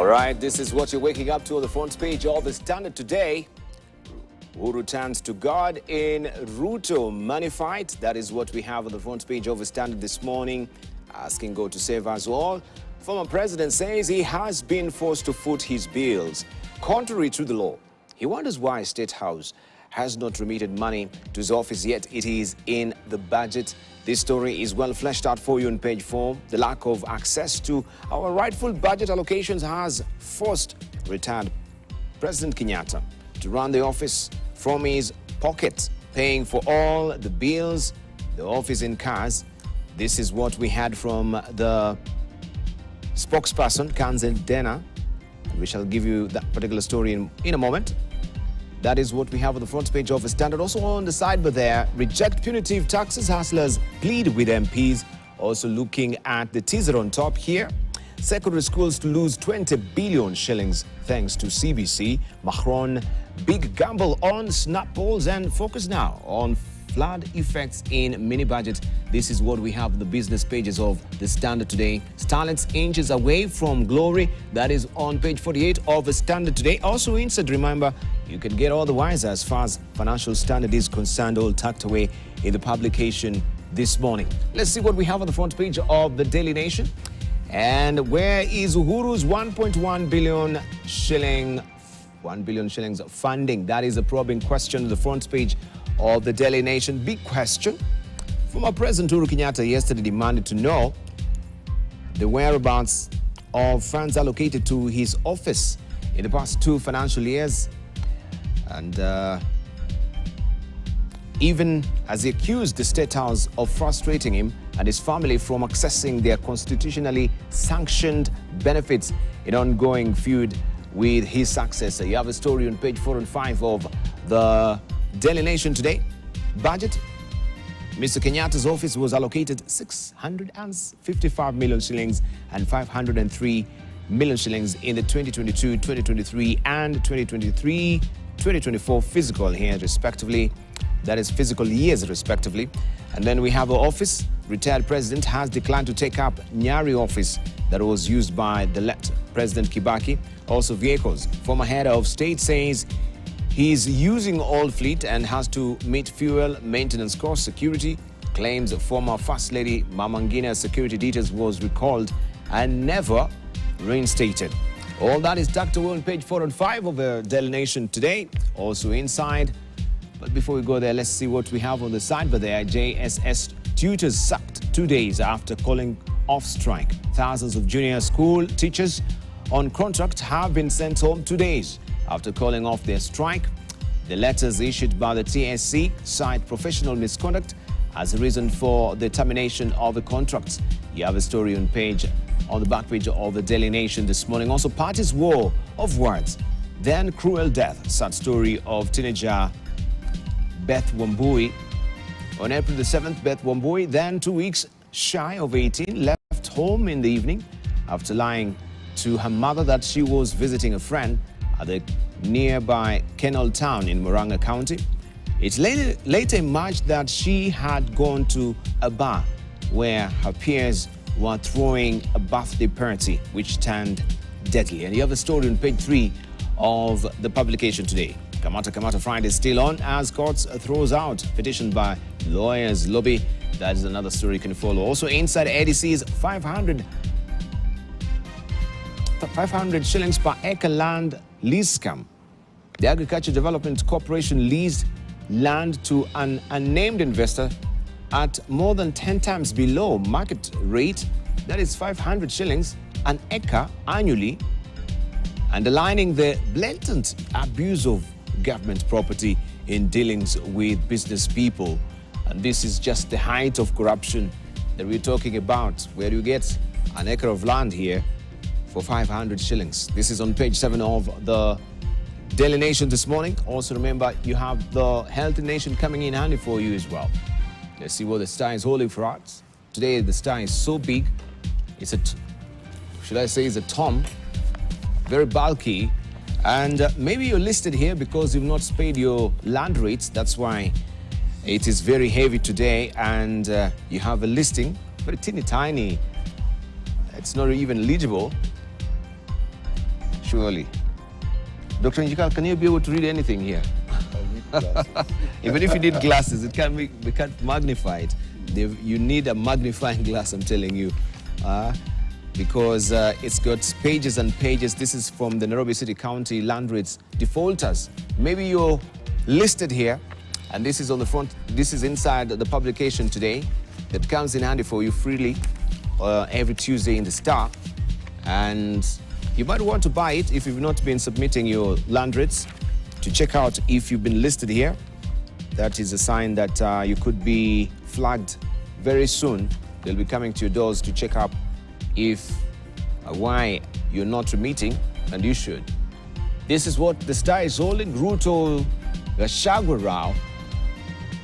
right, this is what you're waking up to on the front page of the Standard today. Uhuru turns to God in Ruto money fight. That is what we have on the front page of the Standard this morning. Asking God to save us all. Former president says he has been forced to foot his bills, contrary to the law. He wonders why State House has not remitted money to his office yet. It is in the budget. This story is well fleshed out for you on page 4. The lack of access to our rightful budget allocations has forced retired President Kenyatta to run the office from his pocket, paying for all the bills, the office in cars. This is what we had from the spokesperson, Kanzen Dena. We shall give you that particular story in a moment. That is what we have on the front page of the Standard. Also on the sidebar there, reject punitive taxes, hustlers plead with MPs. Also looking at the teaser on top here. Secondary schools to lose 20 billion shillings thanks to CBC. Macron, big gamble on snap polls, and focus now on flood effects in mini budget. This is what we have on the business pages of the Standard today. Starlets inches away from glory. That is on page 48 of the Standard today. Also inside, remember, you can get all the wiser as far as Financial Standard is concerned, all tucked away in the publication this morning. Let's see what we have on the front page of the Daily Nation. And where is Uhuru's 1.1 billion shilling, 1 billion shillings funding? That is a probing question on the front page of the Daily Nation. Big question. Former President Huru Kenyatta yesterday demanded to know the whereabouts of funds allocated to his office in the past 2 financial years. And even as he accused the State House of frustrating him and his family from accessing their constitutionally sanctioned benefits in ongoing feud with his successor. You have a story on page 4 and 5 of the Daily Nation today. Budget. Mr. Kenyatta's office was allocated 655 million shillings and 503 million shillings in the 2022, 2023 and 2023-2024 fiscal years respectively. That is fiscal years respectively. And then we have our office. Retired president has declined to take up Nyari office that was used by the late President Kibaki. Also vehicles. Former head of state says he's using old fleet and has to meet fuel maintenance costs. Security claims former First Lady Mama Ngina's security details was recalled and never reinstated. All that is tucked away on page 4 and 5 of the Daily Nation today. Also inside. But before we go there, let's see what we have on the side. But there, JSS tutors sacked 2 days after calling off strike. Thousands of junior school teachers on contract have been sent home 2 days after calling off their strike. The letters issued by the TSC cite professional misconduct as a reason for the termination of the contracts. You have a story on the back page of the Daily Nation this morning. Also, parties' war of words, then cruel death. Sad story of teenager Beth Wambui. On April the 7th, Beth Wambui, then 2 weeks shy of 18, left home in the evening after lying to her mother that she was visiting a friend at the nearby Kennel town in Murang'a County. It's later emerged that she had gone to a bar where her peers were throwing a birthday party, which turned deadly. And you have a story on page 3 of the publication today. Kamata Friday is still on as courts throws out petition by lawyers lobby. That is another story you can follow. Also inside ADC's 500 shillings per acre land lease scam. The Agriculture Development Corporation leased land to an unnamed investor at more than 10 times below market rate. That is 500 shillings an acre annually, underlining the blatant abuse of government property in dealings with business people. And this is just the height of corruption that we're talking about, where you get an acre of land here for 500 shillings. This is on page 7 of the Daily Nation this morning. Also remember, you have the Healthy Nation coming in handy for you as well. Let's see what the star is holding for us. Today the star is so big, it's a tom, very bulky. And maybe you're listed here because you've not paid your land rates. That's why it is very heavy today. And you have a listing, very teeny tiny. It's not even legible. Surely. Dr. Njikal, can you be able to read anything here? I need glasses. Even if you need glasses, we can't magnify it. You need a magnifying glass, I'm telling you. Because it's got pages and pages. This is from the Nairobi City County Land Rates defaulters. Maybe you're listed here, and this is on the front. This is inside the publication today that comes in handy for you freely every Tuesday in the Star. And you might want to buy it if you've not been submitting your land rates to check out if you've been listed here. That is a sign that you could be flagged very soon. They'll be coming to your doors to check up if why you're not remitting, and you should. This is what the Star is holding. Ruto, Gachagua Rao,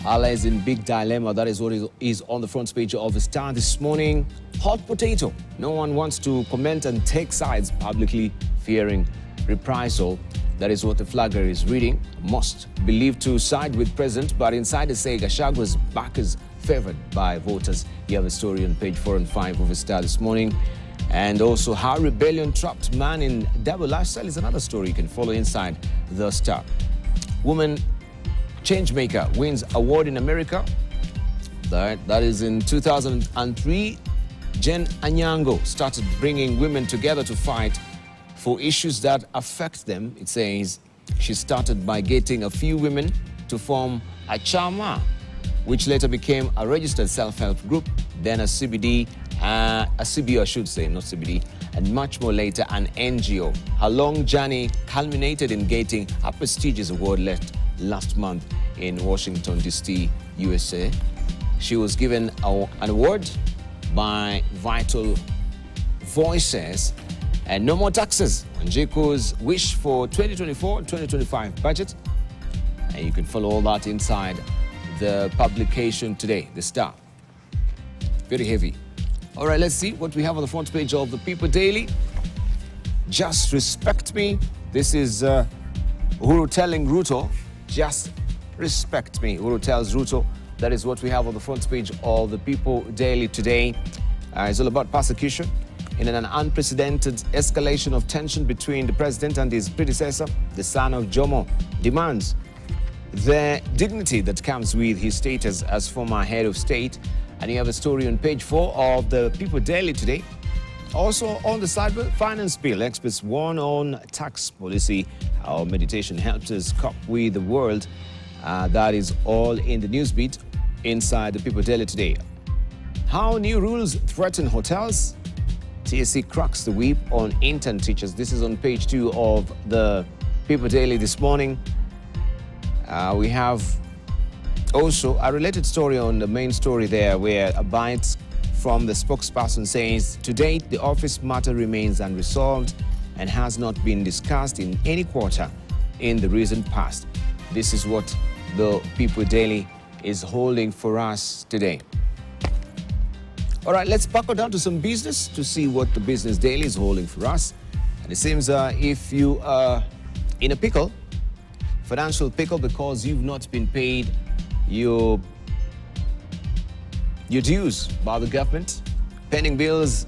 Allah is in big dilemma. That is what is on the front page of the Star this morning. Hot potato. No one wants to comment and take sides publicly, fearing reprisal. That is what the flagger is reading. Most believed to side with president, but insiders say Gachagua's backers favored by voters. You have a story on page 4 and 5 of the Star this morning. And also how rebellion trapped man in double lifestyle is another story you can follow inside the Star. Woman changemaker wins award in America. That is in 2003. Jen Anyango started bringing women together to fight for issues that affect them. It says she started by getting a few women to form a chama, which later became a registered self-help group, then a CBO, I should say, not CBD, and much more later an NGO. Her long journey culminated in getting a prestigious award last month in Washington, D.C., USA. She was given an award by Vital Voices and no more taxes. Wanjiku's wish for 2024-2025 budget. And you can follow all that inside the publication today, the Star. Very heavy. All right, let's see what we have on the front page of the People Daily. Just respect me. This is Huru telling Ruto, just respect me. Huru tells Ruto. That is what we have on the front page of the People Daily today. It's all about persecution. In an unprecedented escalation of tension between the president and his predecessor, the son of Jomo demands the dignity that comes with his status as former head of state. And you have a story on page 4 of the People Daily today. Also on the side, finance bill. Experts warn on tax policy, how meditation helps us cope with the world. That is all in the newsbeat inside the People Daily today. How new rules threaten hotels. TSC cracks the whip on intern teachers. This is on page 2 of the People Daily this morning. We have also a related story on the main story there, where a bite from the spokesperson says, to date, the office matter remains unresolved and has not been discussed in any quarter in the recent past. This is what the People Daily is holding for us today. All right, let's buckle down to some business to see what the Business Daily is holding for us. And it seems if you are in a pickle, financial pickle, because you've not been paid your dues by the government, pending bills,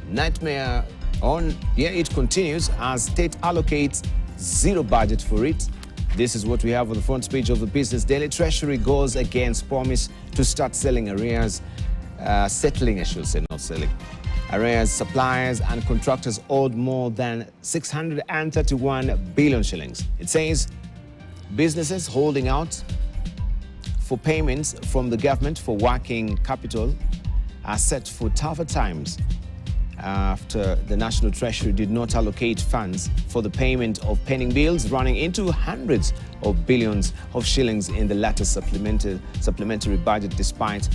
nightmare on, it continues as state allocates zero budget for it. This is what we have on the front page of the Business Daily. Treasury goes against promise to start selling arrears, settling, I should say, not selling. Arrears, suppliers and contractors owed more than 631 billion shillings. It says businesses holding out for payments from the government for working capital are set for tougher times after the National Treasury did not allocate funds for the payment of pending bills running into hundreds of billions of shillings in the latter supplementary budget, despite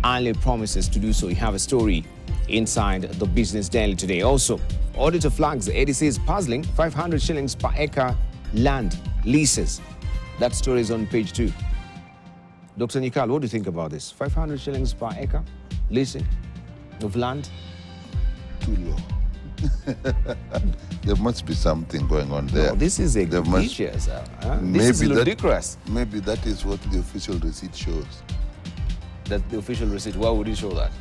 earlier promises to do so. You have a story inside the Business Daily today. Also, auditor flags the ADC is puzzling 500 shillings per acre land leases. That story is on page 2. Dr. Nikal, what do you think about this? 500 shillings per acre leasing of land? Too low. There must be something going on there. No, this is egregious. This is ludicrous. Maybe that is what the official receipt shows. That's the official receipt. Why would it show that?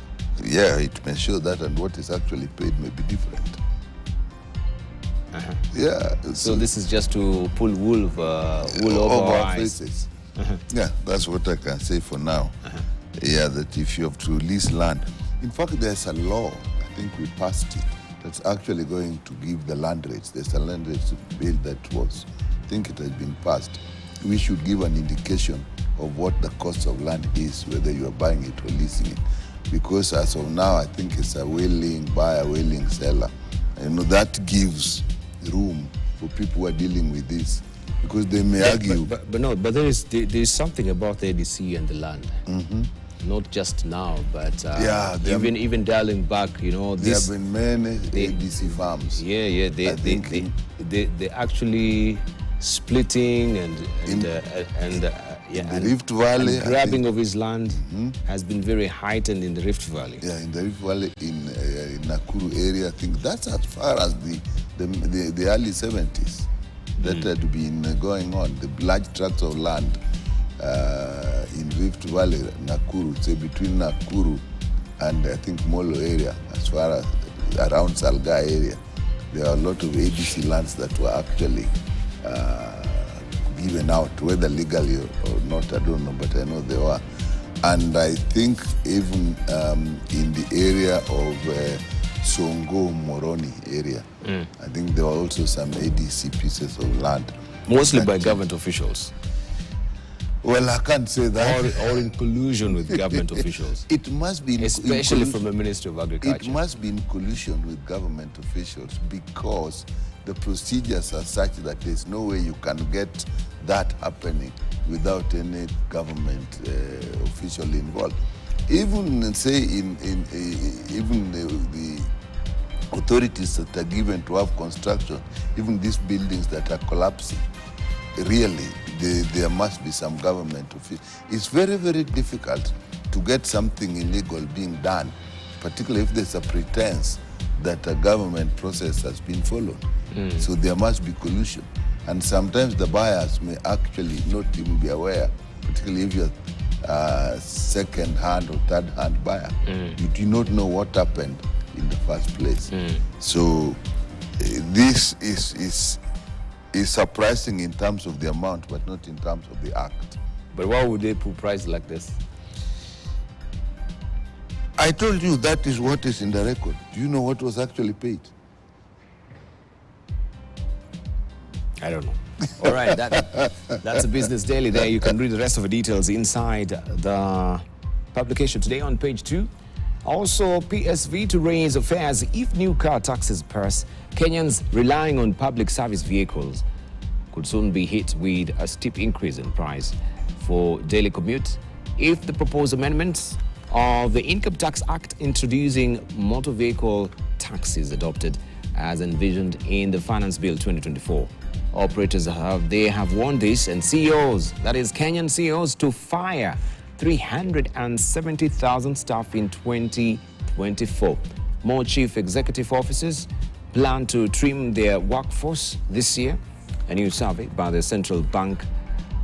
Yeah, it may show that, and what is actually paid may be different. Yeah. So this is just to pull wool over our eyes. Faces. Yeah, that's what I can say for now. Yeah, that if you have to lease land, in fact, there's a law, I think we passed it, that's actually going to give the land rates. There's a land rates bill that was, I think it has been passed. We should give an indication of what the cost of land is, whether you are buying it or leasing it. Because as of now, I think it's a willing buyer, willing seller. You know, that gives room for people who are dealing with this, because they may argue. But there is something about the ADC and the land. Not just now, but even dialing back, you know, there have been many ADC farms. Yeah, they actually splitting and the Rift Valley, and grabbing of his land has been very heightened in the Rift Valley. Yeah, in the Rift Valley, in Nakuru area, I think that's as far as the early 70s that had been going on. The large tracts of land in Rift Valley, Nakuru, say between Nakuru and I think Molo area, as far as around Salga area, there are a lot of ADC lands that were actually given out, whether legally or not, I don't know, but I know they were. And I think even in the area of Songo, Moroni area, I think there were also some ADC pieces of land. Mostly by government officials. Well, I can't say that. Or in collusion with government officials. It must be especially from the Ministry of Agriculture. It must be in collusion with government officials, because the procedures are such that there's no way you can get that happening without any government official involved. Even say even the authorities that are given to have construction, even these buildings that are collapsing, really there must be some government official. It's very, very difficult to get something illegal being done, particularly if there's a pretense that a government process has been followed. So there must be collusion. And sometimes the buyers may actually not even be aware, particularly if you're a second-hand or third-hand buyer. You do not know what happened in the first place. So this is surprising in terms of the amount, but not in terms of the act. But why would they put price like this? I told you that is what is in the record. Do you know what was actually paid? I don't know. All right, that's a Business Daily there. You can read the rest of the details inside the publication today on page 2. Also, PSV to raise fares if new car taxes pass. Kenyans relying on public service vehicles could soon be hit with a steep increase in price for daily commute if the proposed amendments of the Income Tax Act introducing motor vehicle taxes adopted as envisioned in the Finance Bill 2024. Operators have warned this, and CEOs, that is Kenyan CEOs, to fire 370,000 staff in 2024. More chief executive officers plan to trim their workforce this year. A new survey by the Central Bank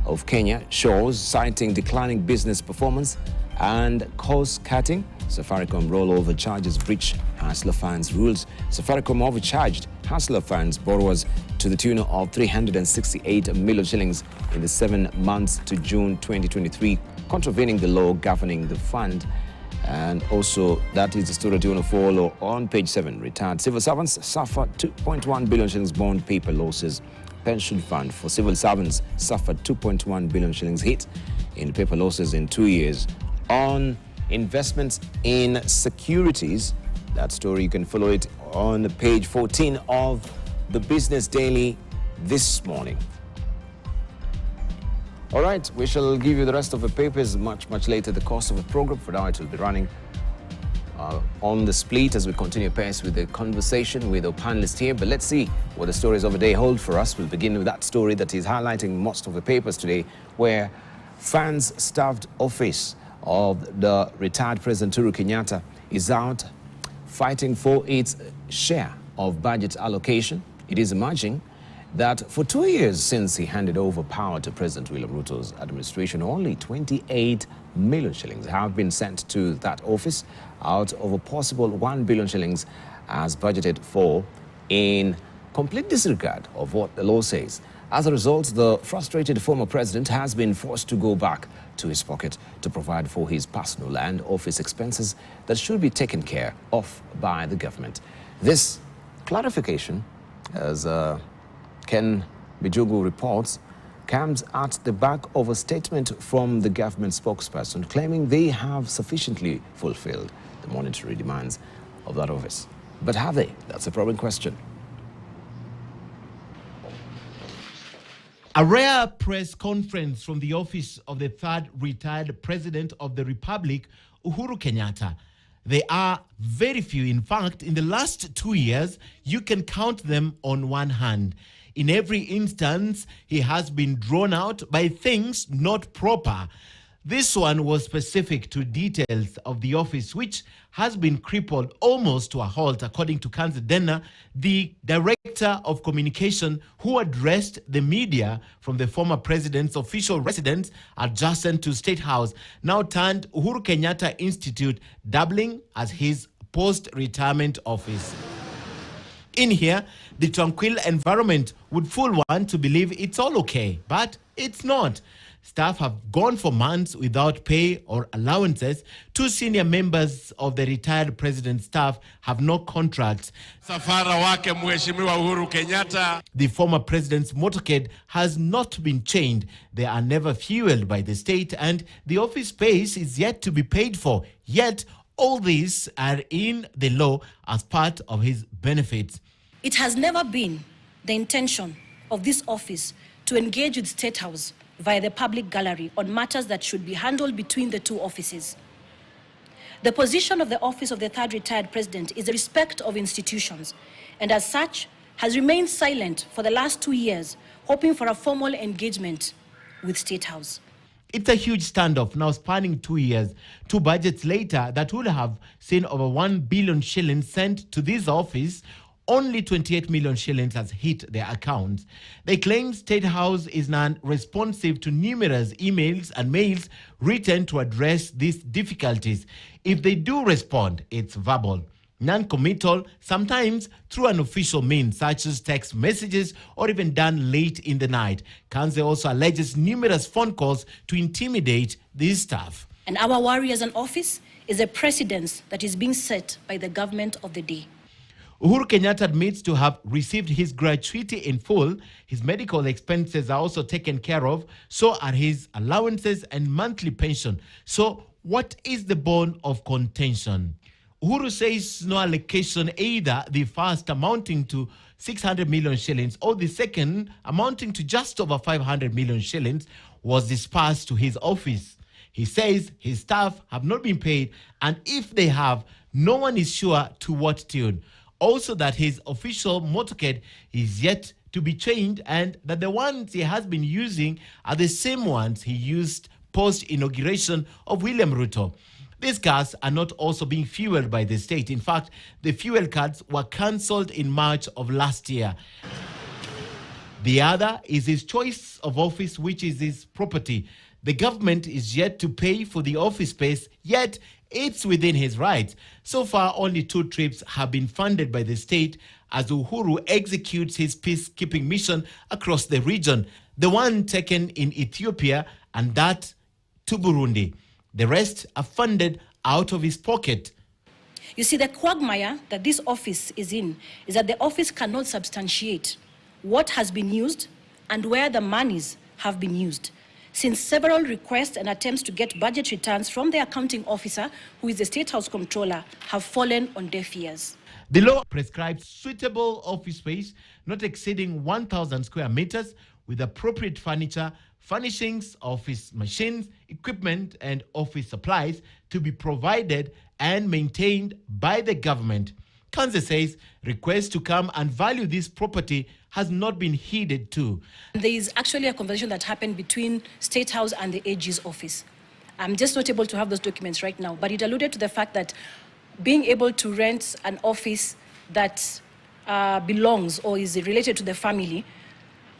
of Kenya shows, citing declining business performance and cost cutting, Safaricom rollover charges breach Hustler Funds rules. Safaricom overcharged Hustler Funds borrowers to the tune of 368 million shillings in the 7 months to June 2023, contravening the law governing the fund. And also, that is the story you want to follow on page 7. Retired civil servants suffer 2.1 billion shillings bond paper losses. Pension fund for civil servants suffered 2.1 billion shillings hit in paper losses in 2 years. On investments in securities, that story you can follow it on page 14 of the Business Daily this morning. All right, we shall give you the rest of the papers much later, the course of the program. For now, it will be running on the split as we continue pace with the conversation with our panelists here. But let's see what the stories of the day hold for us. We'll begin with that story that is highlighting most of the papers today, where fans staffed office of the retired President Huru Kenyatta is out fighting for its share of budget allocation. It is emerging that for 2 years since he handed over power to President Ruto's administration, only 28 million shillings have been sent to that office out of a possible 1 billion shillings as budgeted for in complete disregard of what the law says. As a result, the frustrated former president has been forced to go back to his pocket to provide for his personal and office expenses that should be taken care of by the government. This clarification, as Ken Bijugu reports, comes at the back of a statement from the government spokesperson claiming they have sufficiently fulfilled the monetary demands of that office. But have they? That's a probing question. A rare press conference from the office of the third retired President of the Republic, Uhuru Kenyatta. There are very few. In fact, in the last 2 years, you can count them on one hand. In every instance, he has been drawn out by things not proper. This one was specific to details of the office, which has been crippled almost to a halt, according to Kanzi Denna, the director of communication, who addressed the media from the former president's official residence adjacent to State House, now turned Huru Kenyatta Institute, doubling as his post-retirement office. In here, the tranquil environment would fool one to believe it's all okay, but it's not. Staff have gone for months without pay or allowances. 2 senior members of the retired president's staff have no contracts. Safara wake Mheshimiwa Huru Kenyatta. The former president's motorcade has not been chained. They are never fueled by the state, and the office space is yet to be paid for. Yet, all these are in the law as part of his benefits. It has never been the intention of this office to engage with State House via the public gallery on matters that should be handled between the two offices. The position of the office of the third retired president is the respect of institutions, and as such has remained silent for the last 2 years, hoping for a formal engagement with State House. It's a huge standoff now spanning 2 years. 2 budgets later that would have seen over 1 billion shillings sent to this office. Only 28 million shillings has hit their accounts. They claim State House is non-responsive to numerous emails and mails written to address these difficulties. If they do respond, it's verbal. Non-committal, sometimes through an official means, such as text messages or even done late in the night. Kanze also alleges numerous phone calls to intimidate these staff. And our worry as an office is a precedence that is being set by the government of the day. Uhuru Kenyatta admits to have received his gratuity in full. His medical expenses are also taken care of. So are his allowances and monthly pension. So what is the bone of contention? Uhuru says no allocation, either the first amounting to 600 million shillings or the second amounting to just over 500 million shillings was dispersed to his office. He says his staff have not been paid, and if they have, no one is sure to what tune. Also that his official motorcade is yet to be changed, and that the ones he has been using are the same ones he used post-inauguration of William Ruto. These cars are not also being fueled by the state. In fact, the fuel cards were cancelled in March of last year. The other is his choice of office, which is his property. The government is yet to pay for the office space, yet it's within his rights. So far, only 2 trips have been funded by the state as Uhuru executes his peacekeeping mission across the region. The one taken in Ethiopia and that to Burundi. The rest are funded out of his pocket. You see, the quagmire that this office is in is that the office cannot substantiate what has been used and where the monies have been used, since several requests and attempts to get budget returns from the accounting officer, who is the State House Comptroller, have fallen on deaf ears. The law prescribes suitable office space not exceeding 1,000 square meters with appropriate furniture, furnishings, office machines, equipment, and office supplies to be provided and maintained by the government. Kanze says requests to come and value this property has not been heeded to. There is actually a conversation that happened between State House and the AG's office. I'm just not able to have those documents right now, but it alluded to the fact that being able to rent an office that belongs or is related to the family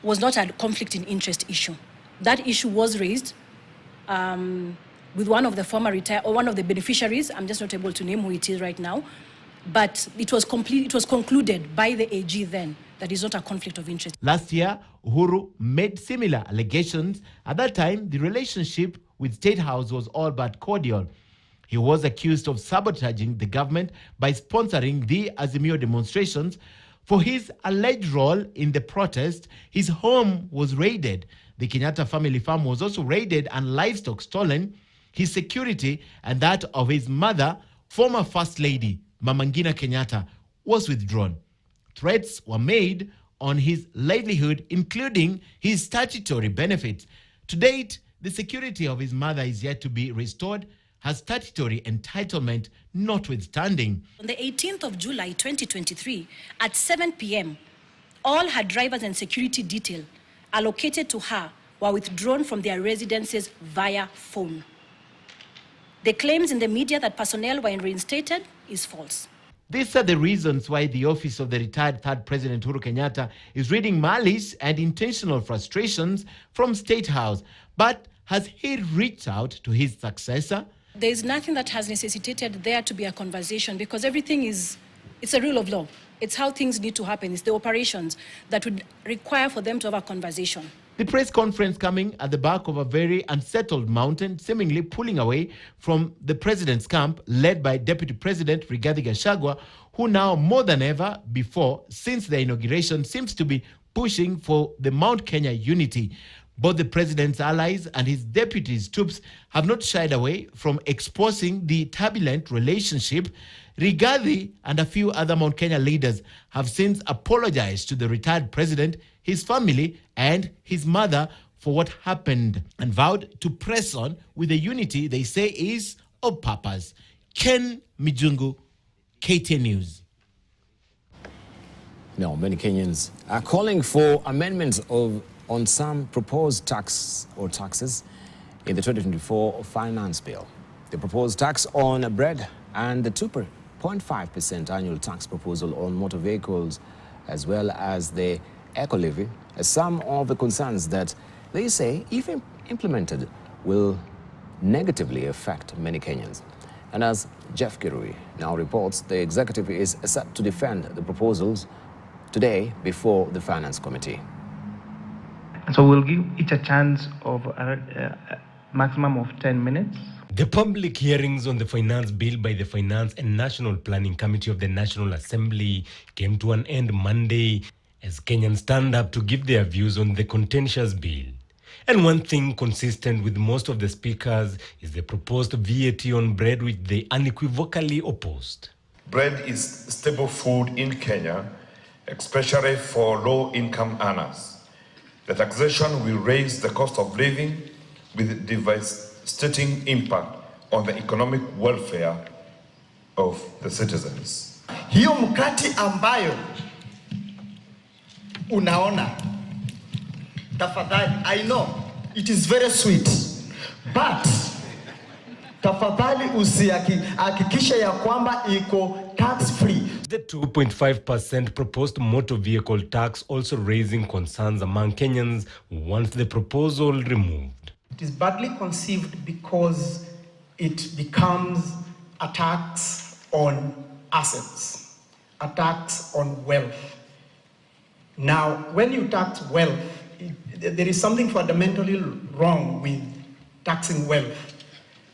was not a conflict in interest issue. That issue was raised with one of the former retired or one of the beneficiaries. I'm just not able to name who it is right now, but it was concluded by the AG then that is not a conflict of interest. Last year, Uhuru made similar allegations. At that time, the relationship with State House was all but cordial. He was accused of sabotaging the government by sponsoring the Azimio demonstrations. For his alleged role in the protest, his home was raided. The Kenyatta family farm was also raided and livestock stolen. His security and that of his mother, former First Lady Mama Ngina Kenyatta, was withdrawn. Threats were made on his livelihood, including his statutory benefits. To date, the security of his mother is yet to be restored, her statutory entitlement notwithstanding. On the 18th of July 2023, at 7 p.m., all her drivers and security detail allocated to her were withdrawn from their residences via phone. The claims in the media that personnel were reinstated is false. These are the reasons why the office of the retired third President Huru Kenyatta is reading malice and intentional frustrations from State House. But has he reached out to his successor? There is nothing that has necessitated there to be a conversation, because everything it's a rule of law. It's how things need to happen. It's the operations that would require for them to have a conversation. The press conference coming at the back of a very unsettled mountain, seemingly pulling away from the president's camp, led by Deputy President Rigathi Gachagua, who now more than ever before, since the inauguration, seems to be pushing for the Mount Kenya unity. Both the president's allies and his deputies' troops have not shied away from exposing the turbulent relationship. Rigathi and a few other Mount Kenya leaders have since apologized to the retired president, his family, and his mother for what happened, and vowed to press on with the unity they say is of purpose. Ken Mijungu, KTN News. Now, many Kenyans are calling for amendments on some proposed taxes in the 2024 finance bill. The proposed tax on bread and the 2.5% annual tax proposal on motor vehicles, as well as the eco levy, are some of the concerns that they say, if implemented, will negatively affect many Kenyans. And as Jeff Kirui now reports, the executive is set to defend the proposals today before the Finance Committee. So we'll give each a chance of a maximum of 10 minutes. The public hearings on the finance bill by the Finance and National Planning Committee of the National Assembly came to an end Monday as Kenyans stand up to give their views on the contentious bill. And one thing consistent with most of the speakers is the proposed VAT on bread, which they unequivocally opposed. Bread is staple food in Kenya, especially for low-income earners. The taxation will raise the cost of living with devastating impact on the economic welfare of the citizens. Hiyo mkati ambayo unaona, tafadhali, I know it is very sweet, but tafadhali usihakikisha ya kwamba iko tax free. The 2.5% proposed motor vehicle tax also raising concerns among Kenyans who want the proposal removed. It is badly conceived because it becomes a tax on assets, a tax on wealth. Now, when you tax wealth, there is something fundamentally wrong with taxing wealth.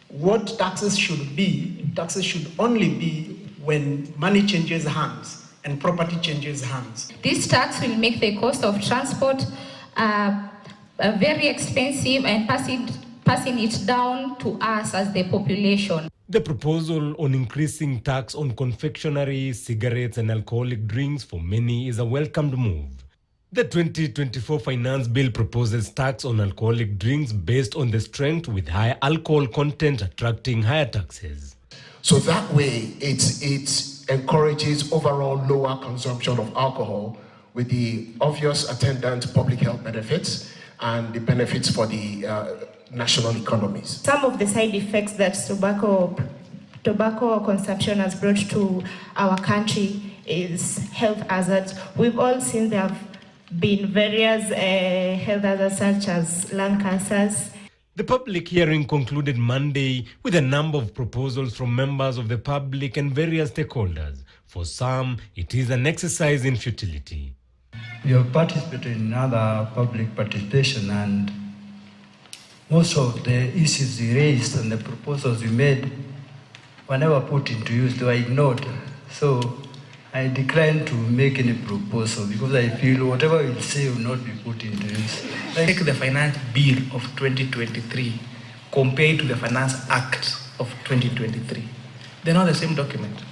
What taxes should be, taxes should only be when money changes hands and property changes hands. This tax will make the cost of transport very expensive and passing it down to us as the population. The proposal on increasing tax on confectionery, cigarettes and alcoholic drinks for many is a welcomed move. The 2024 finance bill proposes tax on alcoholic drinks based on the strength, with higher alcohol content attracting higher taxes. So that way it encourages overall lower consumption of alcohol, with the obvious attendant public health benefits and the benefits for the national economies. Some of the side effects that tobacco consumption has brought to our country is health hazards. We've all seen there have been various health hazards such as lung cancers. The public hearing concluded Monday with a number of proposals from members of the public and various stakeholders. For some, it is an exercise in futility. We have participated in other public participation, and most of the issues we raised and the proposals we made were never put into use, they were ignored. So I declined to make any proposal because I feel whatever we say will not be put into use. Take the Finance Bill of 2023 compared to the Finance Act of 2023. They're not the same document.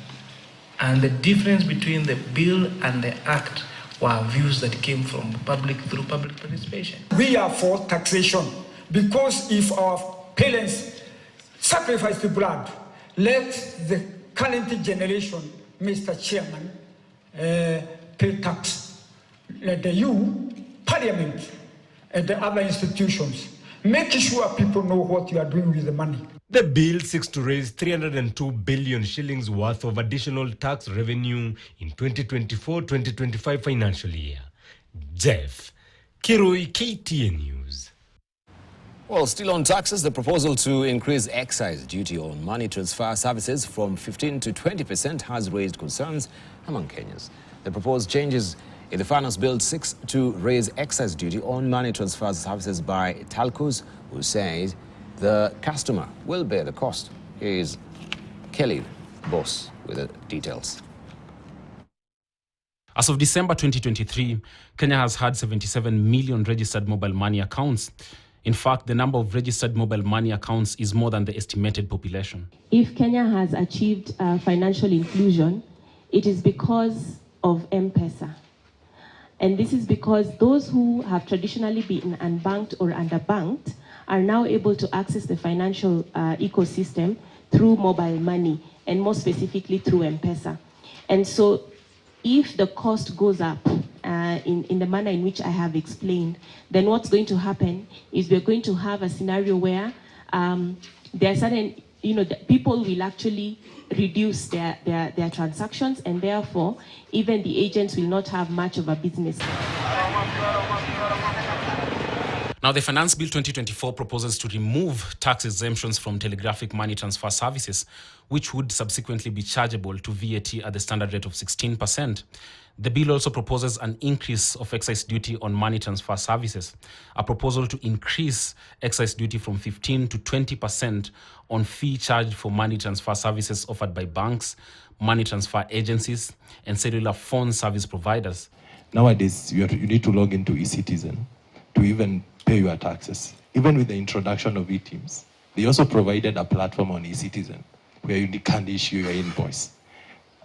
And the difference between the bill and the act were views that came from public through public participation. We are for taxation because if our parents sacrifice the blood, let the current generation, Mr. Chairman, pay tax. Let the EU, Parliament, and the other institutions make sure people know what you are doing with the money. The bill seeks to raise 302 billion shillings worth of additional tax revenue in 2024-2025 financial year. Jeff Kirui, KTN News. Well, still on taxes, the proposal to increase excise duty on money transfer services from 15% to 20% has raised concerns among Kenyans. The proposed changes in the finance bill seeks to raise excise duty on money transfer services by telcos, who says the customer will bear the cost. Here is Kelly Boss with the details. As of December 2023, Kenya has had 77 million registered mobile money accounts. In fact, the number of registered mobile money accounts is more than the estimated population. If Kenya has achieved financial inclusion, it is because of M-Pesa. And this is because those who have traditionally been unbanked or underbanked are now able to access the financial ecosystem through mobile money, and more specifically through M-Pesa. And so if the cost goes up in the manner in which I have explained, then what's going to happen is we're going to have a scenario where there are certain, people will actually reduce their transactions, and therefore even the agents will not have much of a business. Now, the Finance Bill 2024 proposes to remove tax exemptions from telegraphic money transfer services, which would subsequently be chargeable to VAT at the standard rate of 16%. The bill also proposes an increase of excise duty on money transfer services, a proposal to increase excise duty from 15% to 20% on fee charged for money transfer services offered by banks, money transfer agencies, and cellular phone service providers. Nowadays, you need to log into eCitizen to even pay your taxes. Even with the introduction of e-Teams, they also provided a platform on eCitizen where you can issue your invoice.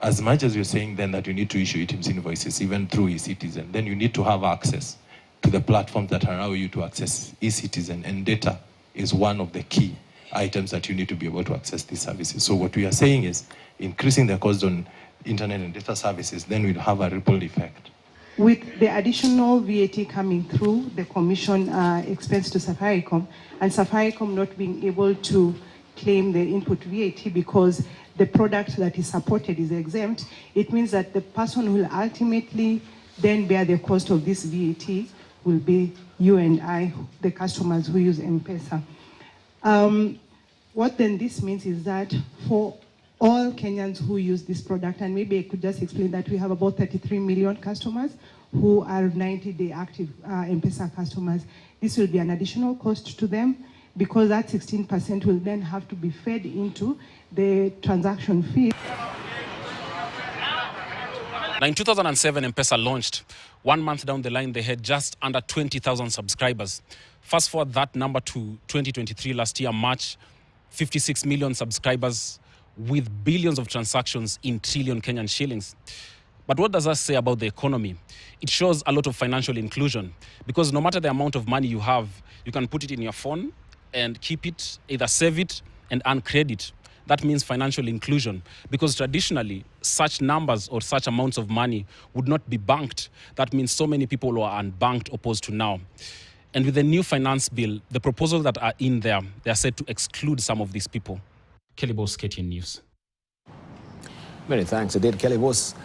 As much as you're saying then that you need to issue e-Teams invoices even through eCitizen, then you need to have access to the platforms that allow you to access eCitizen, and data is one of the key items that you need to be able to access these services. So what we are saying is increasing the cost on internet and data services, then we'll have a ripple effect. With the additional VAT coming through, the commission expense to Safaricom, and Safaricom not being able to claim the input VAT because the product that is supported is exempt, it means that the person who will ultimately then bear the cost of this VAT will be you and I, the customers who use M-Pesa. What then this means is that for all Kenyans who use this product, and maybe I could just explain that we have about 33 million customers who are 90-day active M-Pesa customers. This will be an additional cost to them because that 16% will then have to be fed into the transaction fee. Now, in 2007, M-Pesa launched. 1 month down the line, they had just under 20,000 subscribers. Fast forward that number to 2023, last year, March, 56 million subscribers with billions of transactions in trillion Kenyan shillings. But what does that say about the economy? It shows a lot of financial inclusion, because no matter the amount of money you have, you can put it in your phone and keep it, either save it and earn credit. That means financial inclusion, because traditionally such numbers or such amounts of money would not be banked. That means so many people who are unbanked opposed to now. And with the new finance bill, the proposals that are in there, they are said to exclude some of these people. Kelly Boss, KTN News. Many thanks indeed, Kelly Boss.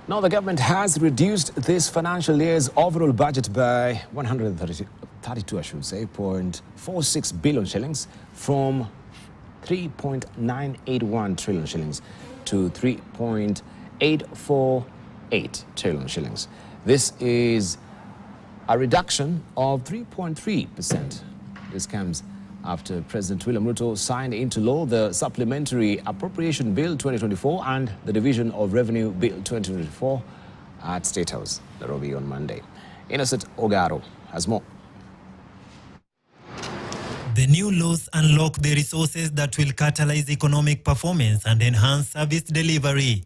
Now the government has reduced this financial year's overall budget by 0.46 billion shillings from 3.981 trillion shillings to 3.848 trillion shillings. This is a reduction of 3.3%. This comes after President William Ruto signed into law the Supplementary Appropriation Bill 2024 and the Division of Revenue Bill 2024 at State House, Nairobi on Monday. Innocent Ogaro has more. The new laws unlock the resources that will catalyze economic performance and enhance service delivery.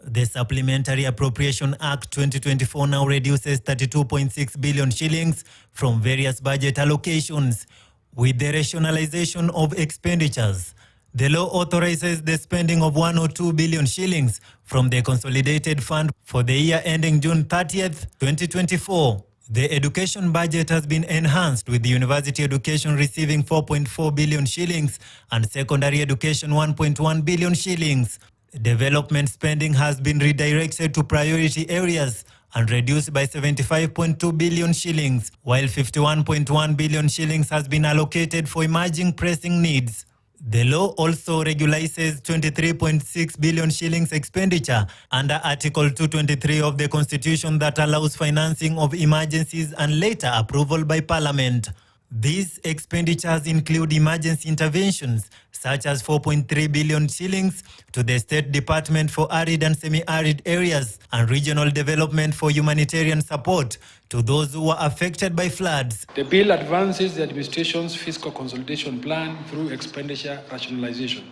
The Supplementary Appropriation Act 2024 now reduces 32.6 billion shillings from various budget allocations. With the rationalization of expenditures, the law authorizes the spending of 102 billion shillings from the Consolidated Fund for the year ending June 30th, 2024. The education budget has been enhanced, with the university education receiving 4.4 billion shillings and secondary education 1.1 billion shillings. Development spending has been redirected to priority areas and reduced by 75.2 billion shillings, while 51.1 billion shillings has been allocated for emerging pressing needs. The law also regularizes 23.6 billion shillings expenditure under Article 223 of the Constitution that allows financing of emergencies and later approval by Parliament. These expenditures include emergency interventions such as 4.3 billion shillings to the State Department for Arid and Semi-Arid Areas and regional development for humanitarian support to those who were affected by floods. The bill advances the administration's fiscal consolidation plan through expenditure rationalization.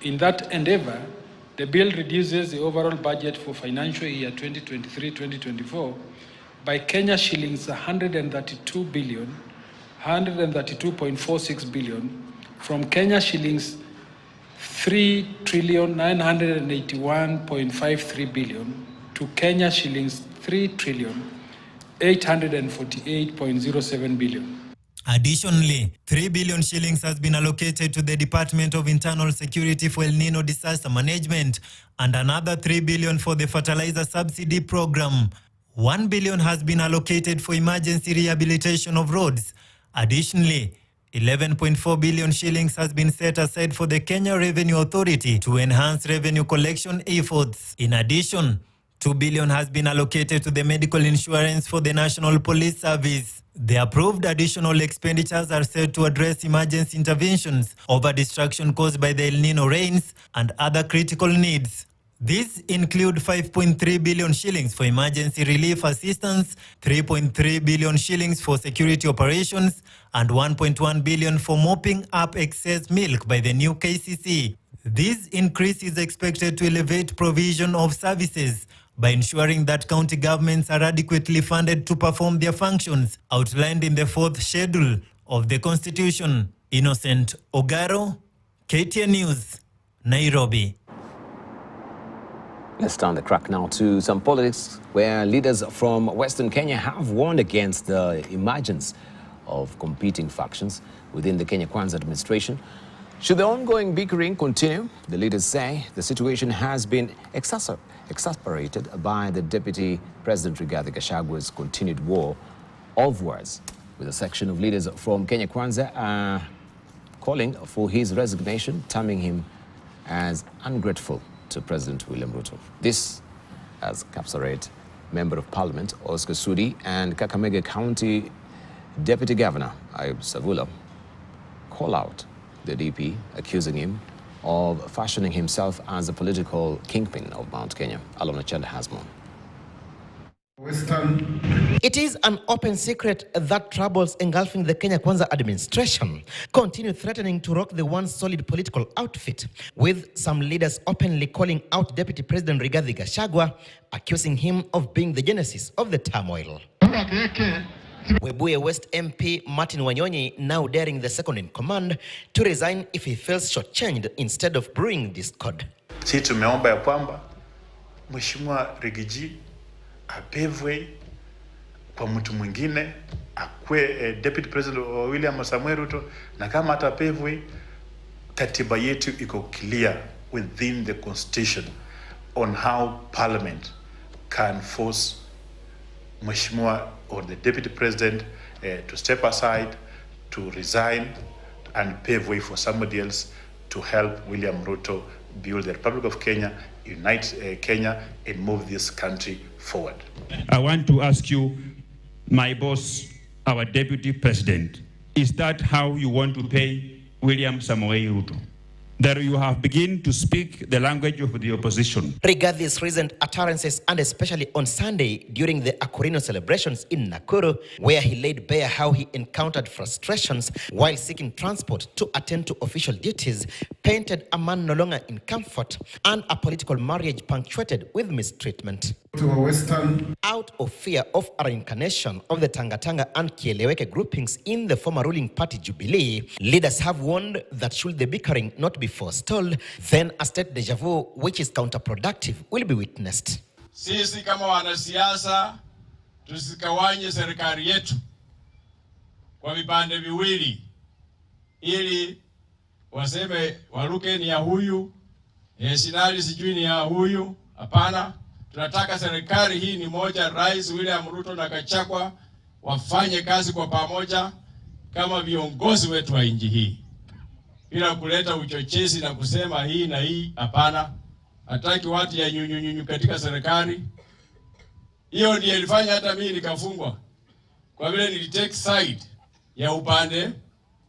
In that endeavor, the bill reduces the overall budget for financial year 2023-2024 by Kenya shillings 132.46 billion from Kenya shillings 3,981.53 billion to Kenya shillings 3,848.07 billion. Additionally, 3 billion shillings has been allocated to the Department of Internal Security for El Nino disaster management and another 3 billion for the fertilizer subsidy program. 1 billion has been allocated for emergency rehabilitation of roads. Additionally, 11.4 billion shillings has been set aside for the Kenya Revenue Authority to enhance revenue collection efforts. In addition, 2 billion has been allocated to the medical insurance for the National Police Service. The approved additional expenditures are set to address emergency interventions over destruction caused by the El Nino rains and other critical needs. These include 5.3 billion shillings for emergency relief assistance, 3.3 billion shillings for security operations, and 1.1 billion for mopping up excess milk by the new KCC. This increase is expected to elevate provision of services by ensuring that county governments are adequately funded to perform their functions outlined in the 4th schedule of the Constitution. Innocent Ogaro, KTN News, Nairobi. Let's turn the track now to some politics, where leaders from Western Kenya have warned against the emergence of competing factions within the Kenya Kwanza administration. Should the ongoing bickering continue, the leaders say the situation has been exacerbated by the Deputy President Rigathi Gachagwa's continued war of words, with a section of leaders from Kenya Kwanza calling for his resignation, terming him as ungrateful to President William Ruto. This as Kapsaret Member of Parliament Oscar Sudi and Kakamega County Deputy Governor Ayub Savula call out the DP, accusing him of fashioning himself as a political kingpin of Mount Kenya. Alona Chand has more. It is an open secret that troubles engulfing the Kenya Kwanza administration continue threatening to rock the once solid political outfit, with some leaders openly calling out Deputy President Rigathi Gachagua, accusing him of being the genesis of the turmoil. Webuye West MP Martin Wanyonyi now daring the second in command to resign if he feels shortchanged instead of brewing discord. Sisi tumeomba ya kwamba Mheshimiwa Rigiji apevwe kwa mtu mwingine, akwe Deputy President William Samuel Ruto, na kama atapevwe, katiba yetu iko clear within the constitution on how parliament can force Mheshimiwa or the Deputy President to step aside, to resign, and pave way for somebody else to help William Ruto build the Republic of Kenya unite Kenya and move this country forward. I want to ask you, my boss, our deputy president, is that how you want to pay William Samoei Ruto? That you have begun to speak the language of the opposition. Regarding these recent utterances, and especially on Sunday during the Akurino celebrations in Nakuru, where he laid bare how he encountered frustrations while seeking transport to attend to official duties, painted a man no longer in comfort and a political marriage punctuated with mistreatment. To a Western. Out of fear of a reincarnation of the Tanga and Kieleweke groupings in the former ruling party Jubilee, leaders have warned that should the bickering not be forestalled, then a state deja vu which is counterproductive will be witnessed. Sisi kama wanasiasa tusikawanye serikali yetu kwa vipande viwili ili waseme Waluke ni ya huyu, Sinali sijui ni ya huyu. Hapana, tunataka serikali hii ni moja, Rais William Ruto na Gachagua wafanye kazi kwa pamoja kama viongozi wetu wa nchi hii, bila kuleta uchochezi na kusema hii na hii. Hapana, hataki watu ya nyunyunyu katika serikali. Hiyo ndiyo ilifanya hata mimi nikafungwa, kwa vile nilitake side ya upande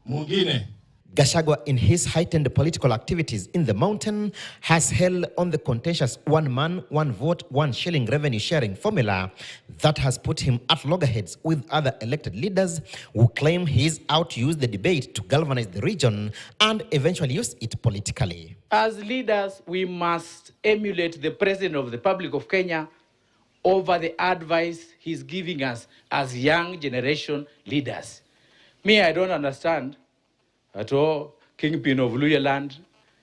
mwingine. Gachagua, in his heightened political activities in the mountain, has held on the contentious one man, one vote, one shilling revenue sharing formula that has put him at loggerheads with other elected leaders who claim he's out to use the debate to galvanize the region and eventually use it politically. As leaders, we must emulate the President of the Republic of Kenya over the advice he's giving us as young generation leaders. Me, I don't understand at all, kingpin of Luya land,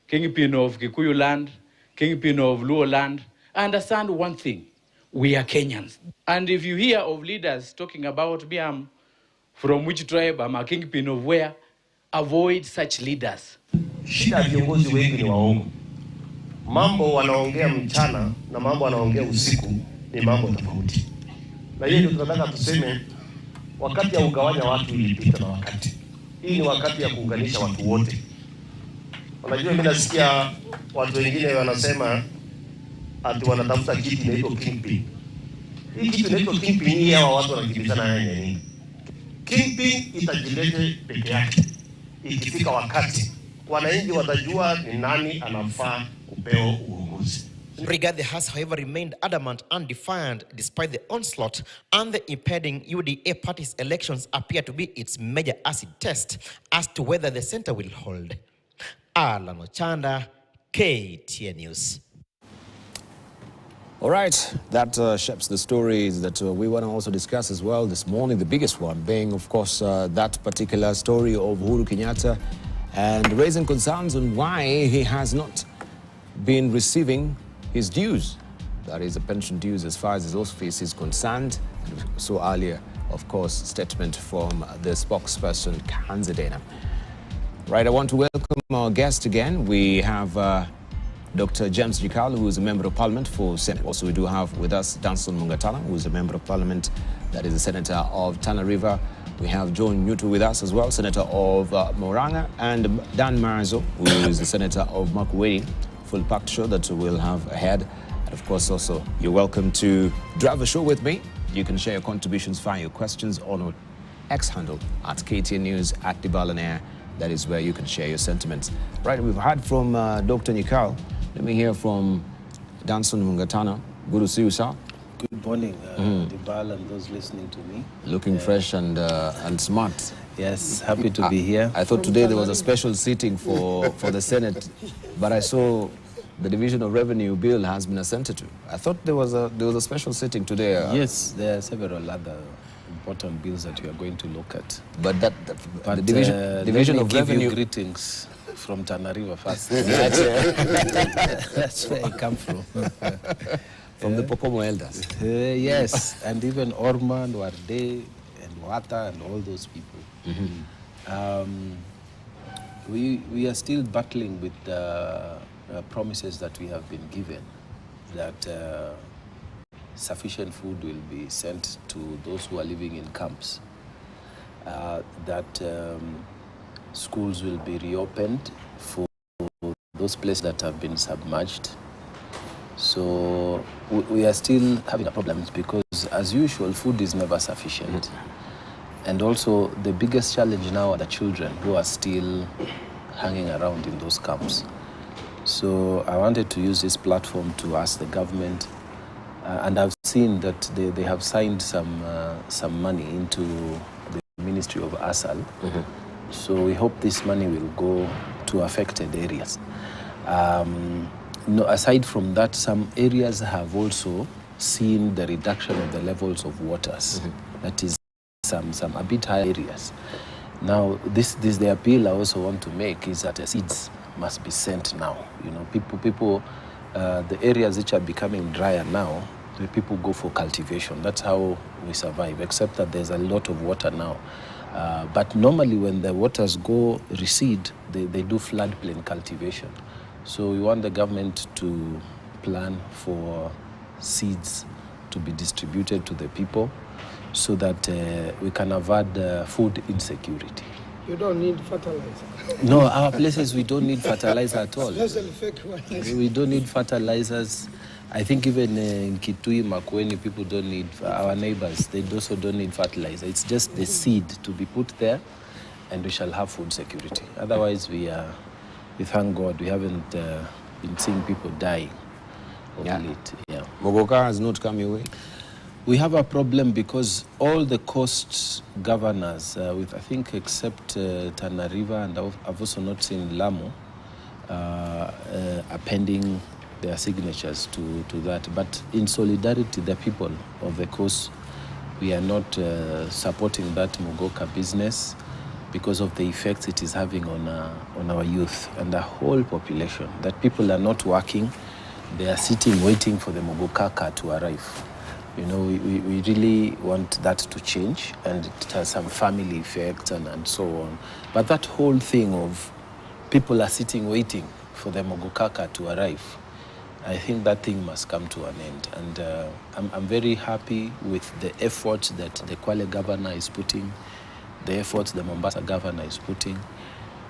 kingpin of Kikuyu land, kingpin of Luo land. I understand one thing, we are Kenyans. And if you hear of leaders talking about me, I'm from which tribe, I'm a kingpin of where, avoid such leaders. Shida viongozi wengi ni waongo. Mambo wanaongea mchana na mambo wanaongea usiku ni mambo tofauti. Na hiyo ndio tunataka tuseme, wakati ya ugawanya watu ilipita na wakati. Hii ni wakati ya kuunganisha watu wote. Unajua, mimi nasikia watu wengine wanasema ati wanatafuta kitu inaitwa kingpin. Hii kitu inaitwa kingpin ni hawa watu wanakimbizana nini? Kingpin itajilete peke yake. Ikifika wakati wananchi watajua ni nani anafaa kupewa uongozi. Rigathi has, however, remained adamant and defiant despite the onslaught, and the impending UDA party's elections appear to be its major acid test as to whether the center will hold. Alan Ochanda, KTN News. All right, that shapes the stories that we want to also discuss as well this morning. The biggest one being, of course, that particular story of Huru Kenyatta and raising concerns on why he has not been receiving his dues. That is, the pension dues as far as his office is concerned. And so earlier, of course, statement from the spokesperson, Kanzadena. Right, I want to welcome our guest again. We have Dr. James Jikal, who is a member of parliament for Senate. Also, we do have with us Danson Mungatala, who is a member of parliament, that is a senator of Tana River. We have John Nyutu with us as well, senator of Moranga, and Dan Marzo, who is the senator of Makueni. Full packed show that we'll have ahead. And of course, also, you're welcome to drive a show with me. You can share your contributions, find your questions on our X handle at KTN News at Dibalaner. That is where you can share your sentiments. Right, we've heard from Dr. Nikal. Let me hear from Danson Mungatana. Good to see you, sir. Good morning, Dibal and those listening to me. Looking fresh and smart. Yes, happy to be here. I thought today there was a special sitting for the Senate, but I saw the Division of Revenue bill has been assented to. I thought there was a special sitting today. Yes, there are several other important bills that we are going to look at. But the Division of Revenue. Greetings from Tana River first. That's where I come from. From the Pokomo elders. Yes, and even Orman, Warde, and Wata, and all those people. We are still battling with the promises that we have been given, that sufficient food will be sent to those who are living in camps, that schools will be reopened for those places that have been submerged, So we are still having problems because, as usual, food is never sufficient. And also, the biggest challenge now are the children who are still hanging around in those camps. So I wanted to use this platform to ask the government, and I've seen that they have signed some money into the Ministry of ASAL. So we hope this money will go to affected areas. No, aside from that, some areas have also seen the reduction of the levels of waters. That is some a bit high areas. Now, this the appeal I also want to make is that seeds must be sent now. You know, people, the areas which are becoming drier now, the people go for cultivation. That's how we survive, except that there's a lot of water now. But normally when the waters recede, they do floodplain cultivation. So we want the government to plan for seeds to be distributed to the people so that we can avoid food insecurity. You don't need fertilizer. No, our places we don't need fertilizer at all. Especially fake ones. We don't need fertilizers. I think even in Kitui, Makueni, people don't need, our neighbors, they also don't need fertilizer. It's just the seed to be put there and we shall have food security. Otherwise, we thank God, we haven't been seeing people dying of late. Yeah. Mogoka has not come your way? We have a problem because all the coast governors, with I think except Tana River, and I've also not seen Lamu, are pending their signatures to that. But in solidarity, the people of the coast, we are not supporting that Mogoka business because of the effects it is having on our youth and the whole population. That people are not working, they are sitting waiting for the Mogoka car to arrive. You know, we really want that to change, and it has some family effects and so on. But that whole thing of people are sitting waiting for the Mogoka car to arrive, I think that thing must come to an end. And I'm very happy with the efforts that the Kwale governor is putting, the efforts the Mombasa governor is putting,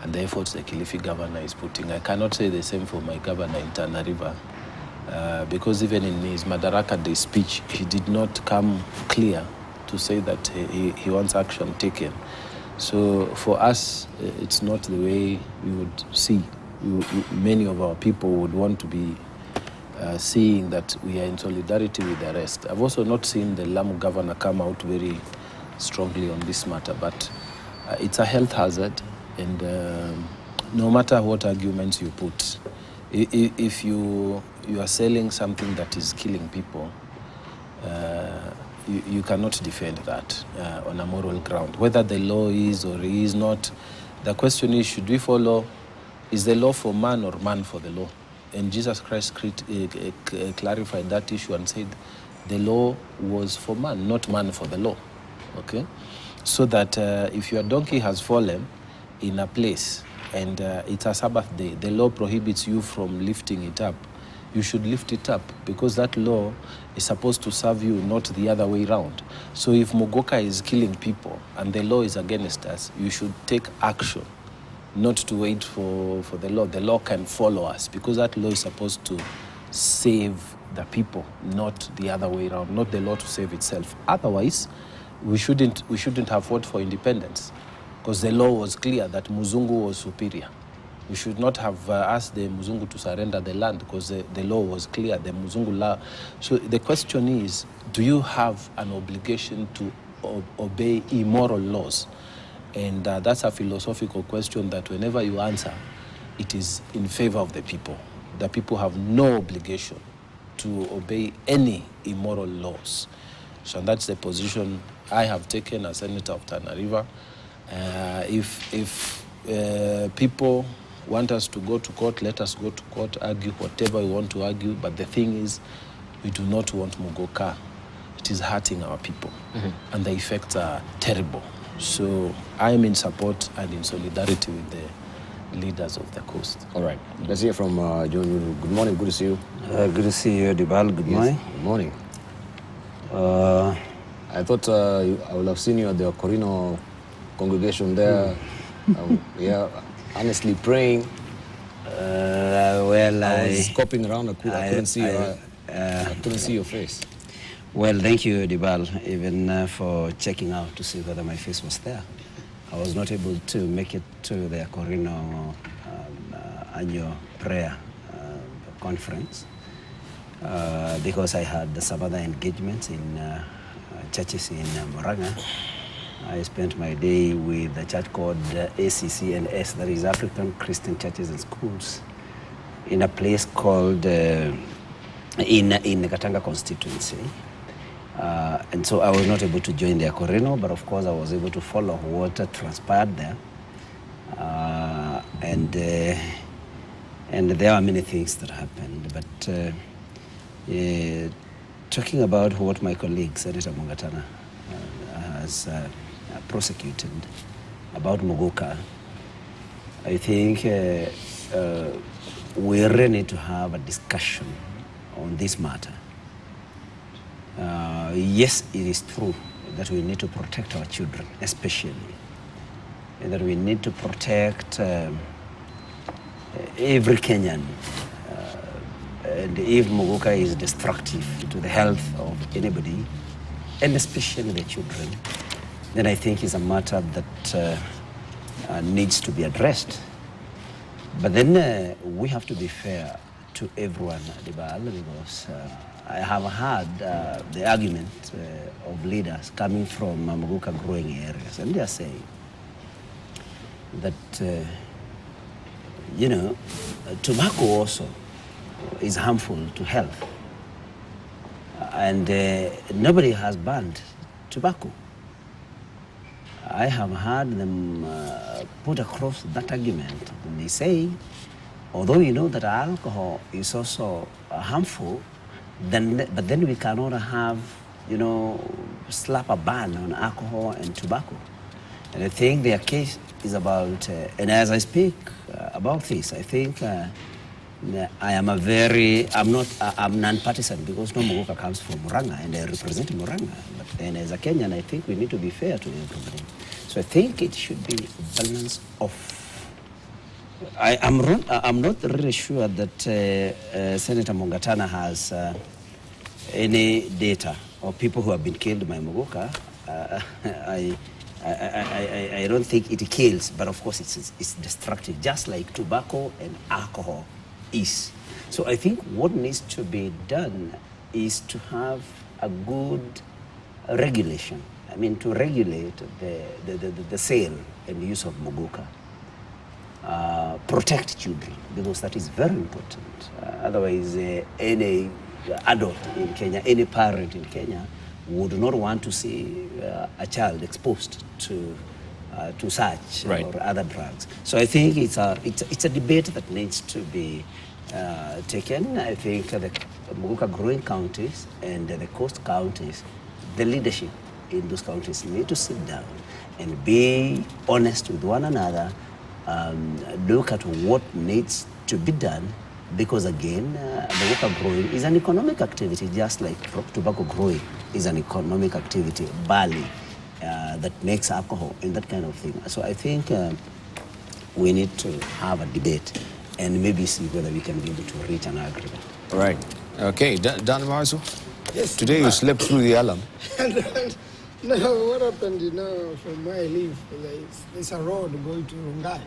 and the efforts the Kilifi governor is putting. I cannot say the same for my governor in Tana River, because even in his Madaraka Day speech, he did not come clear to say that he wants action taken. So for us, it's not the way we would see. Many of our people would want to be seeing that we are in solidarity with the rest. I've also not seen the Lamu governor come out very strongly on this matter, but it's a health hazard, and no matter what arguments you put, if you are selling something that is killing people, you cannot defend that on a moral ground. Whether the law is or is not, the question is, should we follow, is the law for man or man for the law? And Jesus Christ clarified that issue and said the law was for man, not man for the law. Okay? So that if your donkey has fallen in a place and it's a Sabbath day, the law prohibits you from lifting it up, you should lift it up, because that law is supposed to serve you, not the other way around. So if Mogoka is killing people and the law is against us, you should take action, not to wait for the law. The law can follow us, because that law is supposed to save the people, not the other way around, not the law to save itself. Otherwise, we shouldn't have fought for independence, because the law was clear that Muzungu was superior. We should not have asked the Muzungu to surrender the land, because the law was clear, the Muzungu law. So the question is, do you have an obligation to obey immoral laws? And that's a philosophical question that whenever you answer, it is in favor of the people. The people have no obligation to obey any immoral laws. So that's the position I have taken as Senator of Tana River. If people want us to go to court, let us go to court, argue whatever we want to argue. But the thing is, we do not want Mogoka. It is hurting our people, and the effects are terrible. So I am in support and in solidarity with the leaders of the coast. All right. Let's hear from John. Good morning. Good to see you. Good to see you, Dibal. Good morning. Good morning. I thought I would have seen you at the Corino congregation there. Yeah, honestly praying. Well, I was scoping around. I couldn't see your face. Well, thank you, Dibal, even for checking out to see whether my face was there. I was not able to make it to the Corino annual prayer conference because I had some other engagements in churches in Murang'a. I spent my day with a church called ACC&S, that is African Christian Churches and Schools, in a place called in the Katanga constituency. And so I was not able to join the Corino, but of course I was able to follow what transpired there. And there are many things that happened. But talking about what my colleague, Senator Mungatana, has prosecuted about Muguka, I think we really need to have a discussion on this matter. Yes, it is true that we need to protect our children, especially, and that we need to protect every Kenyan. And if Muguka is destructive to the health of anybody, and especially the children, then I think it's a matter that needs to be addressed. But then we have to be fair to everyone, because I have heard the argument of leaders coming from Muguka growing areas, and they are saying that, tobacco also is harmful to health. And nobody has banned tobacco. I have heard them put across that argument. And they say, although you know that alcohol is also harmful, but then we cannot have, slap a ban on alcohol and tobacco. And I think their case is about, and as I speak about this, I think I'm non-partisan because no Muguka comes from Murang'a and I represent Murang'a. But then as a Kenyan, I think we need to be fair to everybody. So I think it should be balance of. I'm not really sure that Senator Mungatana has any data of people who have been killed by Muguka. I don't think it kills, but of course it's destructive, just like tobacco and alcohol is. So I think what needs to be done is to have a good regulation. I mean, to regulate the sale and use of Muguka. Protect children, because that is very important. Otherwise, any adult in Kenya, any parent in Kenya would not want to see a child exposed to such or other drugs. So I think it's a debate that needs to be taken. I think the Muguka growing counties and the coast counties, the leadership in those counties need to sit down and be honest with one another, look at what needs to be done, because again, Muguka growing is an economic activity, just like tobacco growing is an economic activity, barley that makes alcohol and that kind of thing. So I think we need to have a debate and maybe see whether we can be able to reach an agreement. Right. Okay, Dan Marzo? Yes. Today you slept through the alarm. No, what happened, from where I live, there's a road going to Rungai.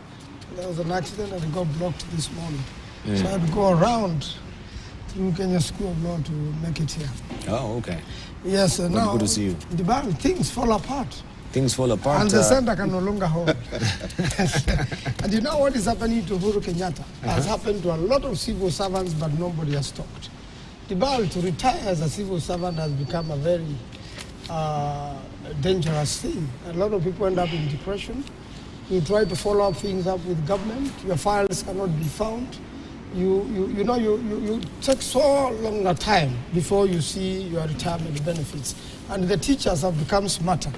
There was an accident and it got blocked this morning. So I had to go around through Kenya School of Law to make it here. Oh, okay. Yes, now good to see you. Things fall apart. Things fall apart. And the center can no longer hold. And you know what is happening to Huru Kenyatta? Has happened to a lot of civil servants, but nobody has talked. Dibal, to retire as a civil servant has become a very dangerous thing. A lot of people end up in depression. You try to follow up things up with government. Your files cannot be found. You take so long a time before you see your retirement benefits. And the teachers have become smarter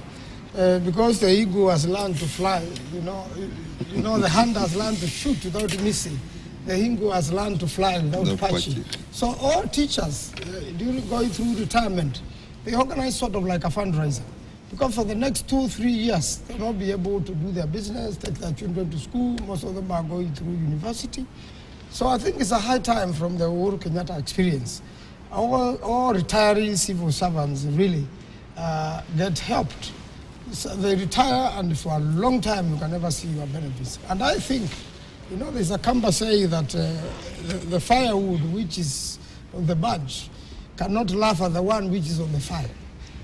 because the ego has learned to fly. The hand has learned to shoot without missing. The ego has learned to fly without patching. So all teachers, during going through retirement, they organize sort of like a fundraiser. Because for the next 2-3 years, they'll not be able to do their business, take their children to school. Most of them are going through university. So I think it's a high time from the Huru Kenyatta experience. All retirees civil servants really get helped. So they retire, and for a long time you can never see your benefits. And I think, you know, there's a Kamba saying that the firewood which is on the bunch cannot laugh at the one which is on the fire.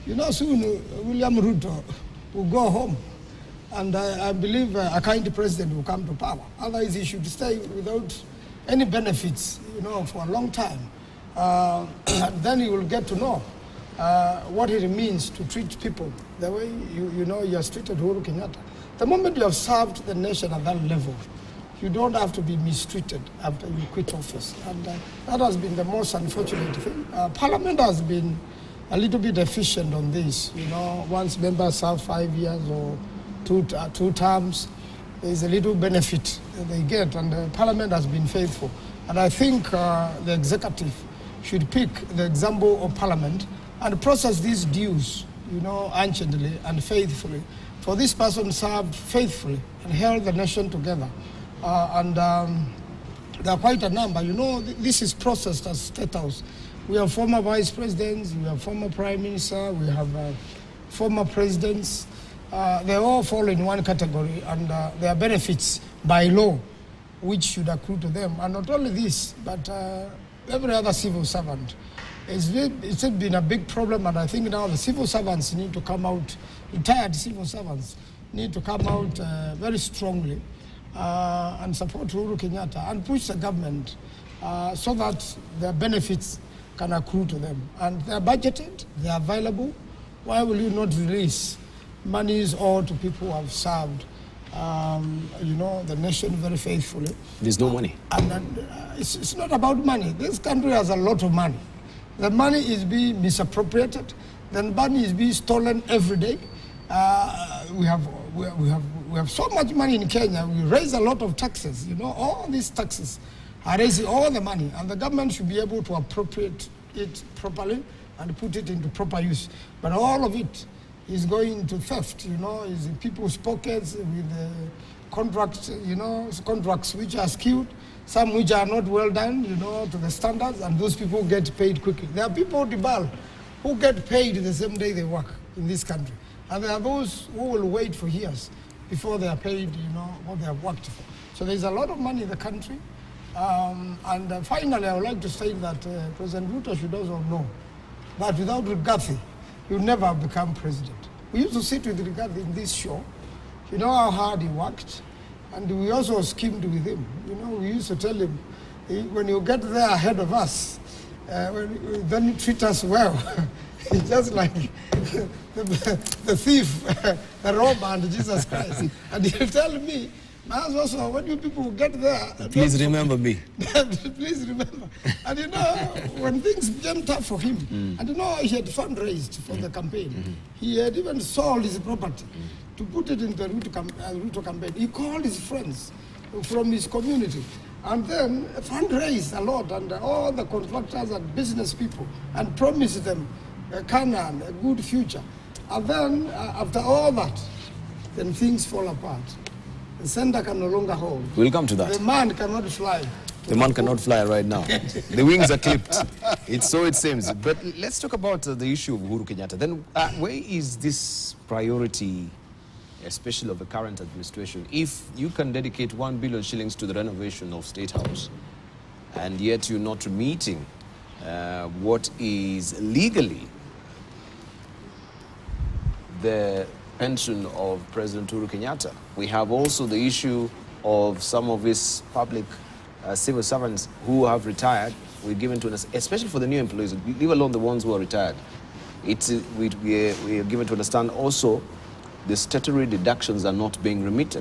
You know, soon William Ruto will go home, and I believe a kind president will come to power. Otherwise, he should stay without any benefits, you know, for a long time. And then you will get to know what it means to treat people the way you know you have treated Huru Kenyatta. The moment you have served the nation at that level, you don't have to be mistreated after you quit office. And that has been the most unfortunate thing. Parliament has been a little bit efficient on this. You know, once members serve 5 years or two terms, there's a little benefit they get, and the Parliament has been faithful. And I think the executive should pick the example of Parliament and process these dues, you know, anciently and faithfully. For this person served faithfully and held the nation together. There are quite a number. You know, this is processed as State House. We have former vice presidents, we have former prime minister, we have former presidents. They all fall in one category, and there are benefits by law which should accrue to them. And not only this, but every other civil servant. It's been a big problem, and I think now the civil servants need to come out, retired civil servants need to come out very strongly and support Huru Kenyatta and push the government so that their benefits can accrue to them. And they're budgeted, they're available. Why will you not release monies all to people who have served you know, the nation very faithfully? There's no money. And it's not about money. This country has a lot of money. The money is being misappropriated. The money is being stolen every day. We have so much money in Kenya. We raise a lot of taxes. You know, all these taxes are raising all the money, and the government should be able to appropriate it properly and put it into proper use. But all of it is going into theft. You know, is in people's pockets with contracts. You know, contracts which are skewed. Some which are not well done, you know, to the standards, and those people get paid quickly. There are people, Dibal, who get paid the same day they work in this country. And there are those who will wait for years before they are paid, you know, what they have worked for. So there's a lot of money in the country. Finally, I would like to say that President Ruto should also know that without Rigathi, he would never have become president. We used to sit with Rigathi in this show. You know how hard he worked. And we also schemed with him. You know, we used to tell him, when you get there ahead of us, then you treat us well. It's just like the thief, the robber, and Jesus Christ. And you tell me, also, when you people get there... Please remember me. Please remember. And you know, when things became tough for him, and you know, he had fundraised for the campaign. He had even sold his property to put it in the Ruto campaign. He called his friends from his community and then fundraised a lot, and all the contractors and business people, and promised them a Canaan, a good future. And then, after all that, then things fall apart. The sender can no longer hold. We'll come to that. The man cannot fly. The man cannot fly right now. The wings are clipped. It's so it seems. But let's talk about the issue of Huru Kenyatta. Then where is this priority, especially of the current administration? If you can dedicate 1 billion shillings to the renovation of State House, and yet you're not meeting what is legally the pension of President Huru Kenyatta. We have also the issue of some of his public civil servants who have retired. We're given to, especially for the new employees, leave alone the ones who are retired. We are given to understand also the statutory deductions are not being remitted.